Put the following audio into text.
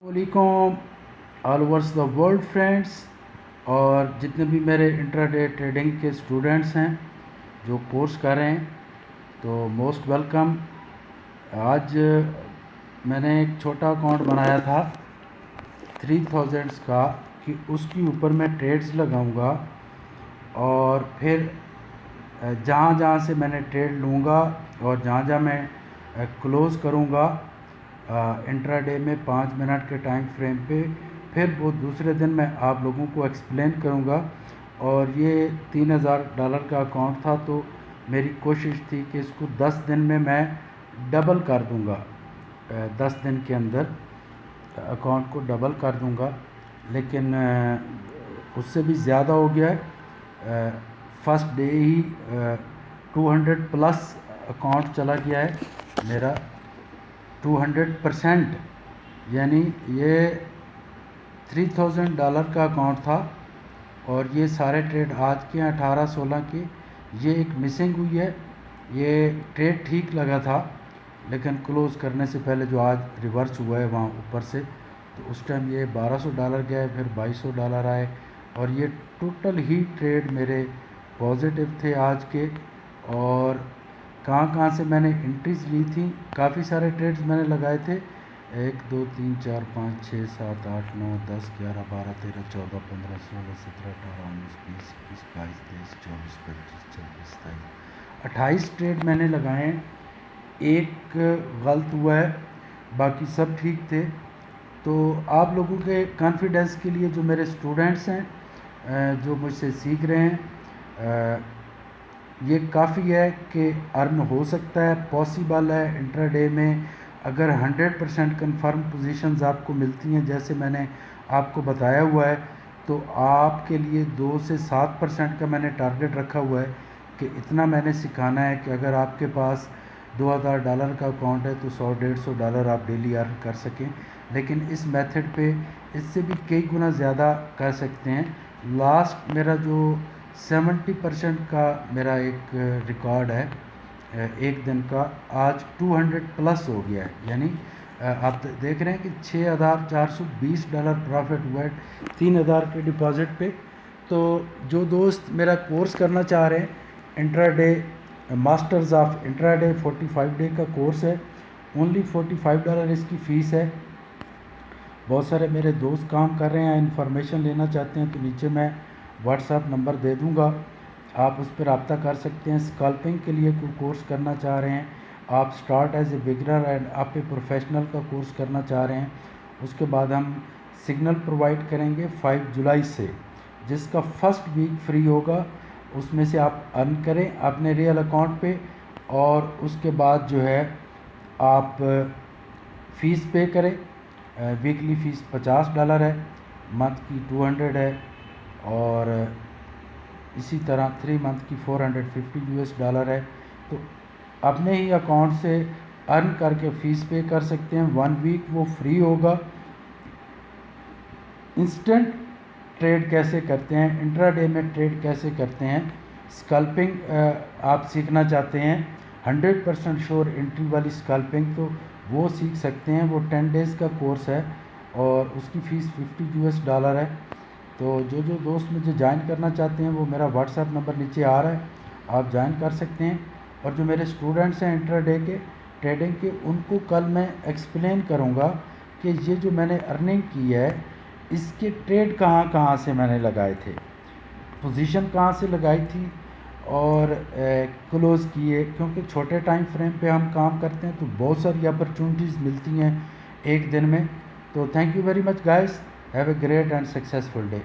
علیکم آل overs the world friends, اور جتنے بھی میرے انٹراڈے ٹریڈنگ کے اسٹوڈنٹس ہیں جو کورس کر رہے ہیں تو موسٹ ویلکم۔ آج میں نے ایک چھوٹا اکاؤنٹ بنایا تھا 3000 کا کہ اس کے اوپر میں ٹریڈز لگاؤں گا، اور پھر جہاں جہاں سے میں نے ٹریڈ لوں گا اور جہاں جہاں میں کلوز کروں گا انٹرا ڈے میں 5 منٹ کے ٹائم فریم پہ، پھر وہ دوسرے دن میں آپ لوگوں کو ایکسپلین کروں گا۔ اور یہ $3000 کا اکاؤنٹ تھا، تو میری کوشش تھی کہ اس کو 10 دن میں ڈبل کر دوں گا، 10 دن کے اندر اکاؤنٹ کو ڈبل کر دوں گا، لیکن اس سے بھی زیادہ ہو گیا ہے۔ فرسٹ ڈے ہی 200+ اکاؤنٹ چلا گیا ہے میرا، 200%، یعنی یہ $3000 کا اکاؤنٹ تھا، اور یہ سارے ٹریڈ آج کے 18-16 کے، یہ ایک مسنگ ہوئی ہے۔ یہ ٹریڈ ٹھیک لگا تھا، لیکن کلوز کرنے سے پہلے جو آج ریورس ہوا ہے وہاں اوپر سے، تو اس ٹائم یہ $1200 گیا ہے، پھر $2200 آئے، اور یہ ٹوٹل ہی ٹریڈ میرے پازیٹیو تھے آج کے۔ اور کہاں کہاں سے میں نے انٹریز لی تھیں، کافی سارے ٹریڈز میں نے لگائے تھے، 1 2 3 4 5 6 7 8 9 10 11 12 13 14 15 16 17 18 19 20 21 22 23 24 25 26 27 28 ٹریڈ میں نے لگائے ہیں، ایک غلط ہوا ہے، باقی سب ٹھیک تھے۔ تو آپ لوگوں کے کانفیڈنس کے لیے جو میرے اسٹوڈنٹس ہیں جو مجھ سے سیکھ رہے ہیں، یہ کافی ہے کہ ارن ہو سکتا ہے، پاسبل ہے۔ انٹرا ڈے میں اگر 100% کنفرم پوزیشنز آپ کو ملتی ہیں جیسے میں نے آپ کو بتایا ہوا ہے، تو آپ کے لیے 2 سے 7% کا میں نے ٹارگٹ رکھا ہوا ہے کہ اتنا میں نے سکھانا ہے کہ اگر آپ کے پاس $2000 کا اکاؤنٹ ہے تو $100-150 آپ ڈیلی ارن کر سکیں، لیکن اس میتھڈ پہ اس سے بھی کئی گنا زیادہ کر سکتے ہیں۔ لاسٹ میرا جو 70% کا میرا ایک ریکارڈ ہے ایک دن کا، آج 200+ ہو گیا ہے، یعنی آپ دیکھ رہے ہیں کہ $6420 پروفٹ ہوا ہے 3000 کے ڈپازٹ پہ۔ تو جو دوست میرا کورس کرنا چاہ رہے ہیں، intra day masters of intra day 45 day کا کورس ہے، اونلی $45 اس کی فیس ہے۔ بہت سارے میرے دوست کام کر رہے ہیں، انفارمیشن لینا چاہتے ہیں تو نیچے میں واٹس ایپ نمبر دے دوں گا، آپ اس پہ رابطہ کر سکتے ہیں۔ اسکالپنگ کے لیے کوئی کورس کرنا چاہ رہے ہیں، آپ start as a beginner and آپ اے پروفیشنل کا کورس کرنا چاہ رہے ہیں، اس کے بعد ہم سگنل پرووائڈ کریں گے 5 جولائی سے، جس کا فرسٹ ویک فری ہوگا، اس میں سے آپ ارن کریں اپنے ریئل اکاؤنٹ پہ، اور اس کے بعد جو ہے آپ فیس پے کریں۔ ویکلی فیس $50 ہے، منتھ کی 200 ہے، اور اسی طرح 3 منتھ کی $450 ہے۔ تو اپنے ہی اکاؤنٹ سے ارن کر کے فیس پے کر سکتے ہیں، 1 ویک وہ فری ہوگا۔ انسٹنٹ ٹریڈ کیسے کرتے ہیں، انٹرا ڈے میں ٹریڈ کیسے کرتے ہیں، اسکالپنگ آپ سیکھنا چاہتے ہیں 100% شور انٹری والی اسکالپنگ، تو وہ سیکھ سکتے ہیں۔ وہ 10 ڈیز کا کورس ہے، اور اس کی فیس $50 ہے۔ تو جو دوست مجھے جوائن کرنا چاہتے ہیں، وہ میرا واٹس ایپ نمبر نیچے آ رہا ہے، آپ جوائن کر سکتے ہیں۔ اور جو میرے اسٹوڈنٹس ہیں انٹرا ڈے کے ٹریڈنگ کے، ان کو کل میں ایکسپلین کروں گا کہ یہ جو میں نے ارننگ کی ہے، اس کے ٹریڈ کہاں کہاں سے میں نے لگائے تھے، پوزیشن کہاں سے لگائی تھی، اور کلوز کیے، کیونکہ چھوٹے ٹائم فریم پہ ہم کام کرتے ہیں تو بہت ساری اپرچونیٹیز ملتی ہیں ایک دن میں۔ تو thank you very much guys, have a great and successful day.